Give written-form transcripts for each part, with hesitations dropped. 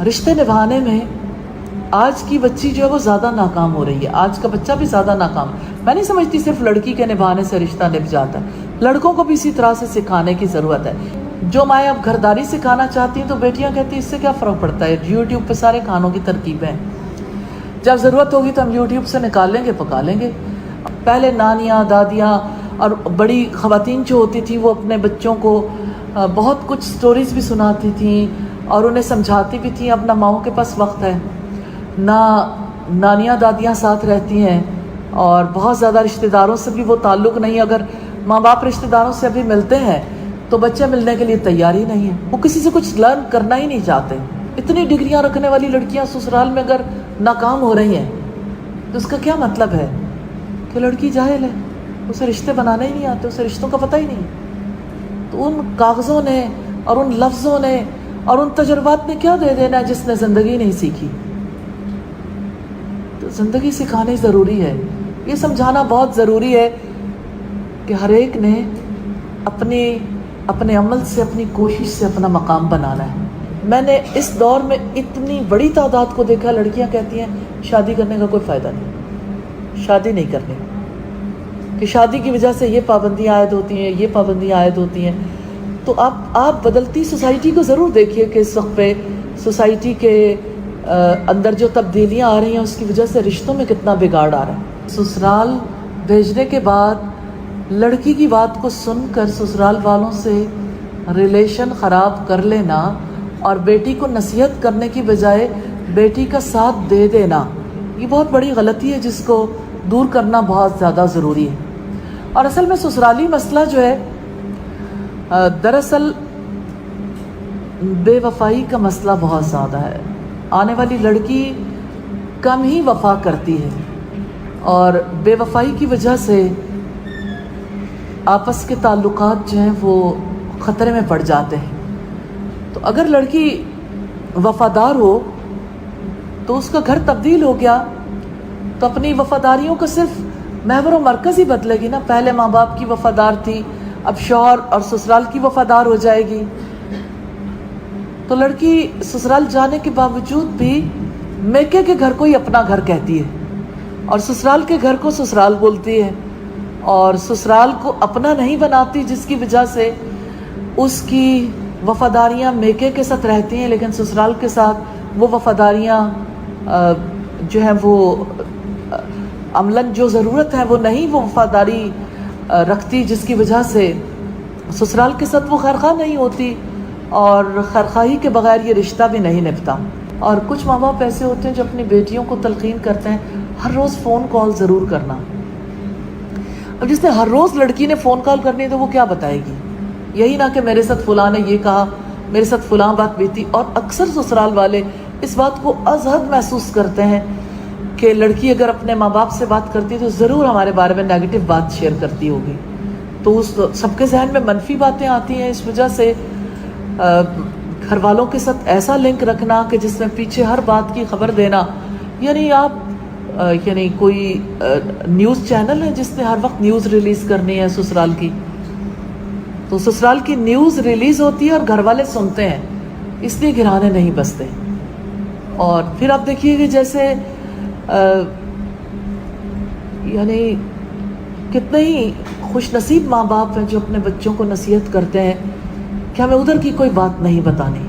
رشتے نبھانے میں آج کی بچی جو ہے وہ زیادہ ناکام ہو رہی ہے، آج کا بچہ بھی زیادہ ناکام. میں نہیں سمجھتی صرف لڑکی کے نبھانے سے رشتہ نبھ جاتا ہے، لڑکوں کو بھی اسی طرح سے سکھانے کی ضرورت ہے. جو مائیں اب گھرداری سکھانا چاہتی ہیں تو بیٹیاں کہتی ہیں اس سے کیا فرق پڑتا ہے، یوٹیوب پہ سارے کھانوں کی ترکیبیں ہیں، جب ضرورت ہوگی تو ہم یوٹیوب سے نکال لیں گے، پکا لیں گے. پہلے نانیاں، دادیاں اور بڑی خواتین جو ہوتی تھیں وہ اپنے بچوں کو بہت کچھ سٹوریز بھی سناتی تھیں اور انہیں سمجھاتی بھی تھیں. اب نہ ماؤں کے پاس وقت ہے، نہ نانیاں دادیاں ساتھ رہتی ہیں، اور بہت زیادہ رشتہ داروں سے بھی وہ تعلق نہیں. اگر ماں باپ رشتہ داروں سے ابھی ملتے ہیں تو بچے ملنے کے لیے تیار ہی نہیں ہیں، وہ کسی سے کچھ لرن کرنا ہی نہیں چاہتے. اتنی ڈگریاں رکھنے والی لڑکیاں سسرال میں اگر ناکام ہو رہی ہیں تو اس کا کیا مطلب ہے کہ لڑکی جاہل ہے، اسے رشتے بنانے ہی نہیں آتے، اسے رشتوں کا پتہ ہی نہیں. تو ان کاغذوں نے اور ان لفظوں نے اور ان تجربات نے کیا دے دینا ہے جس نے زندگی نہیں سیکھی. تو زندگی سکھانی ضروری ہے، یہ سمجھانا بہت ضروری ہے کہ ہر ایک نے اپنے عمل سے، اپنی کوشش سے اپنا مقام بنانا ہے. میں نے اس دور میں اتنی بڑی تعداد کو دیکھا، لڑکیاں کہتی ہیں شادی کرنے کا کوئی فائدہ نہیں، شادی نہیں کرنی، کہ شادی کی وجہ سے یہ پابندیاں عائد ہوتی ہیں، یہ پابندیاں عائد ہوتی ہیں. تو آپ بدلتی سوسائٹی کو ضرور دیکھیے کہ اس وقت پہ سوسائٹی کے اندر جو تبدیلیاں آ رہی ہیں اس کی وجہ سے رشتوں میں کتنا بگاڑ آ رہا ہے. سسرال بھیجنے کے بعد لڑکی کی بات کو سن کر سسرال والوں سے ریلیشن خراب کر لینا اور بیٹی کو نصیحت کرنے کی بجائے بیٹی کا ساتھ دے دینا، یہ بہت بڑی غلطی ہے جس کو دور کرنا بہت زیادہ ضروری ہے. اور اصل میں سسرالی مسئلہ جو ہے دراصل بے وفائی کا مسئلہ بہت زیادہ ہے. آنے والی لڑکی کم ہی وفا کرتی ہے اور بے وفائی کی وجہ سے آپس کے تعلقات جو ہیں وہ خطرے میں پڑ جاتے ہیں. تو اگر لڑکی وفادار ہو تو اس کا گھر تبدیل ہو گیا تو اپنی وفاداریوں کو صرف محور و مرکز ہی بدلے گی نا. پہلے ماں باپ کی وفادار تھی، اب شوہر اور سسرال کی وفادار ہو جائے گی. تو لڑکی سسرال جانے کے باوجود بھی میکے کے گھر کو ہی اپنا گھر کہتی ہے اور سسرال کے گھر کو سسرال بولتی ہے اور سسرال کو اپنا نہیں بناتی، جس کی وجہ سے اس کی وفاداریاں میکے کے ساتھ رہتی ہیں لیکن سسرال کے ساتھ وہ وفاداریاں جو ہیں وہ عملاً جو ضرورت ہے وہ نہیں وہ وفاداری رکھتی، جس کی وجہ سے سسرال کے ساتھ وہ خیرخواہ نہیں ہوتی اور خیرخواہی کے بغیر یہ رشتہ بھی نہیں نبھتا. اور کچھ ماں باپ ایسے ہوتے ہیں جو اپنی بیٹیوں کو تلقین کرتے ہیں ہر روز فون کال ضرور کرنا. اب جس نے ہر روز لڑکی نے فون کال کرنی ہے تو وہ کیا بتائے گی؟ یہی نہ کہ میرے ساتھ فلاں نے یہ کہا، میرے ساتھ فلاں بات بیتی. اور اکثر سسرال والے اس بات کو ازحد محسوس کرتے ہیں کہ لڑکی اگر اپنے ماں باپ سے بات کرتی ہے تو ضرور ہمارے بارے میں نیگیٹو بات شیئر کرتی ہوگی. تو اس سب کے ذہن میں منفی باتیں آتی ہیں. اس وجہ سے گھر والوں کے ساتھ ایسا لنک رکھنا کہ جس میں پیچھے ہر بات کی خبر دینا، یعنی آپ کوئی نیوز چینل ہے جس نے ہر وقت نیوز ریلیز کرنی ہے سسرال کی، تو سسرال کی نیوز ریلیز ہوتی ہے اور گھر والے سنتے ہیں، اس لیے گھرانے نہیں بستے. اور پھر آپ دیکھیے کہ جیسے یعنی کتنے ہی خوش نصیب ماں باپ ہیں جو اپنے بچوں کو نصیحت کرتے ہیں کہ ہمیں ادھر کی کوئی بات نہیں بتانی.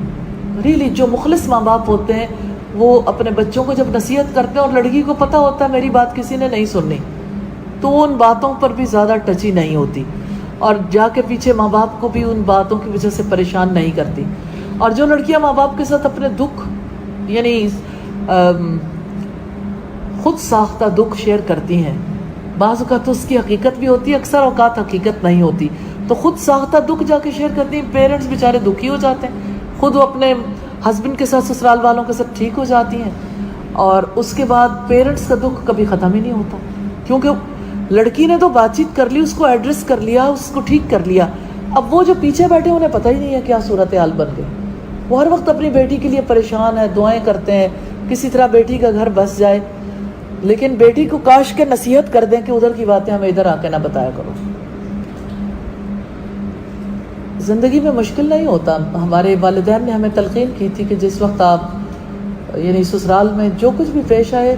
ریلی جو مخلص ماں باپ ہوتے ہیں وہ اپنے بچوں کو جب نصیحت کرتے ہیں اور لڑکی کو پتہ ہوتا ہے میری بات کسی نے نہیں سننی تو وہ ان باتوں پر بھی زیادہ ٹچی نہیں ہوتی اور جا کے پیچھے ماں باپ کو بھی ان باتوں کی وجہ سے پریشان نہیں کرتی. اور جو لڑکیاں ماں باپ کے ساتھ اپنے دکھ یعنی خود ساختہ دکھ شیئر کرتی ہیں، بعض اوقات تو اس کی حقیقت بھی ہوتی ہے، اکثر اوقات حقیقت نہیں ہوتی، تو خود ساختہ دکھ جا کے شیئر کرتی ہیں. پیرنٹس بیچارے دکھی ہو جاتے ہیں، خود وہ اپنے ہسبینڈ کے ساتھ سسرال والوں کے ساتھ ٹھیک ہو جاتی ہیں اور اس کے بعد پیرنٹس کا دکھ کبھی ختم ہی نہیں ہوتا کیونکہ لڑکی نے تو بات چیت کر لی، اس کو ایڈریس کر لیا، اس کو ٹھیک کر لیا. اب وہ جو پیچھے بیٹھے انہیں پتہ ہی نہیں ہے کیا صورتحال بن گئی. وہ ہر وقت اپنی بیٹی کے لیے پریشان ہے، دعائیں کرتے ہیں کسی طرح بیٹی کا گھر بس جائے، لیکن بیٹی کو کاش کے نصیحت کر دیں کہ ادھر کی باتیں ہمیں ادھر آ کے نہ بتایا کرو. زندگی میں مشکل نہیں ہوتا. ہمارے والدین نے ہمیں تلقین کی تھی کہ جس وقت آپ یعنی سسرال میں جو کچھ بھی پیش آئے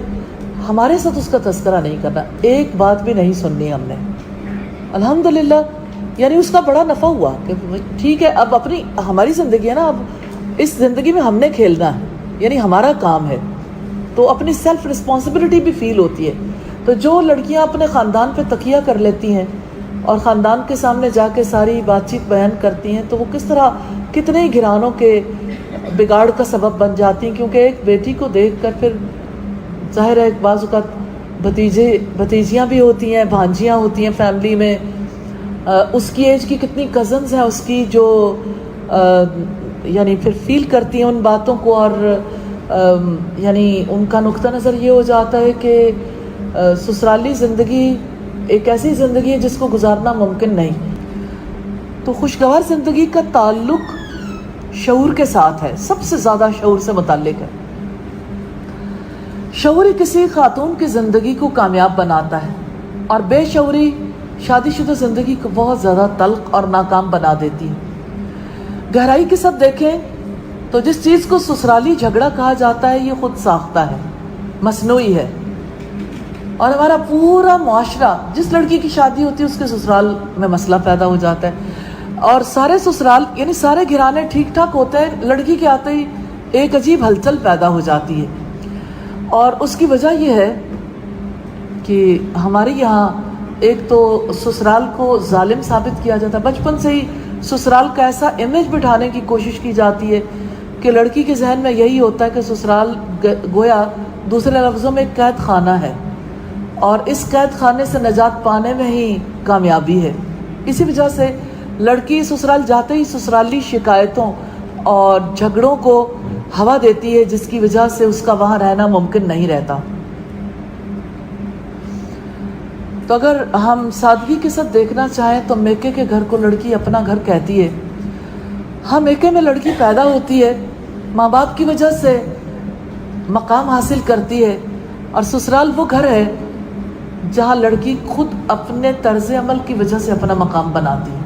ہمارے ساتھ اس کا تذکرہ نہیں کرنا، ایک بات بھی نہیں سننی ہم نے. الحمدللہ یعنی اس کا بڑا نفع ہوا کہ ٹھیک ہے اب اپنی ہماری زندگی ہے نا، اب اس زندگی میں ہم نے کھیلنا ہے، یعنی ہمارا کام ہے، تو اپنی سیلف رسپانسبلٹی بھی فیل ہوتی ہے. تو جو لڑکیاں اپنے خاندان پہ تکیہ کر لیتی ہیں اور خاندان کے سامنے جا کے ساری بات چیت بیان کرتی ہیں تو وہ کس طرح کتنے ہی گھرانوں کے بگاڑ کا سبب بن جاتی ہیں. کیونکہ ایک بیٹی کو دیکھ کر پھر ظاہر ہے بعض اوقات بھتیجیاں بھی ہوتی ہیں، بھانجیاں ہوتی ہیں فیملی میں، اس کی ایج کی کتنی کزنز ہیں اس کی جو یعنی پھر فیل کرتی ہیں ان باتوں کو، اور یعنی ان کا نقطہ نظر یہ ہو جاتا ہے کہ سسرالی زندگی ایک ایسی زندگی ہے جس کو گزارنا ممکن نہیں. تو خوشگوار زندگی کا تعلق شعور کے ساتھ ہے، سب سے زیادہ شعور سے متعلق ہے. شعوری کسی خاتون کی زندگی کو کامیاب بناتا ہے اور بے شعوری شادی شدہ زندگی کو بہت زیادہ تلخ اور ناکام بنا دیتی ہے. گہرائی کے ساتھ دیکھیں تو جس چیز کو سسرالی جھگڑا کہا جاتا ہے یہ خود ساختہ ہے، مصنوعی ہے. اور ہمارا پورا معاشرہ، جس لڑکی کی شادی ہوتی ہے اس کے سسرال میں مسئلہ پیدا ہو جاتا ہے، اور سارے سسرال یعنی سارے گھرانے ٹھیک ٹھاک ہوتے ہیں، لڑکی کے آتے ہی ایک عجیب ہلچل پیدا ہو جاتی ہے. اور اس کی وجہ یہ ہے کہ ہمارے یہاں ایک تو سسرال کو ظالم ثابت کیا جاتا ہے، بچپن سے ہی سسرال کا ایسا امیج بٹھانے کی کوشش کی جاتی ہے کہ لڑکی کے ذہن میں یہی ہوتا ہے کہ سسرال گویا دوسرے لفظوں میں ایک قید خانہ ہے، اور اس قید خانے سے نجات پانے میں ہی کامیابی ہے. اسی وجہ سے لڑکی سسرال جاتے ہی سسرالی شکایتوں اور جھگڑوں کو ہوا دیتی ہے، جس کی وجہ سے اس کا وہاں رہنا ممکن نہیں رہتا. تو اگر ہم سادگی کے ساتھ دیکھنا چاہیں تو میکے کے گھر کو لڑکی اپنا گھر کہتی ہے. ہاں میکے میں لڑکی پیدا ہوتی ہے، ماں باپ کی وجہ سے مقام حاصل کرتی ہے، اور سسرال وہ گھر ہے جہاں لڑکی خود اپنے طرز عمل کی وجہ سے اپنا مقام بناتی ہے.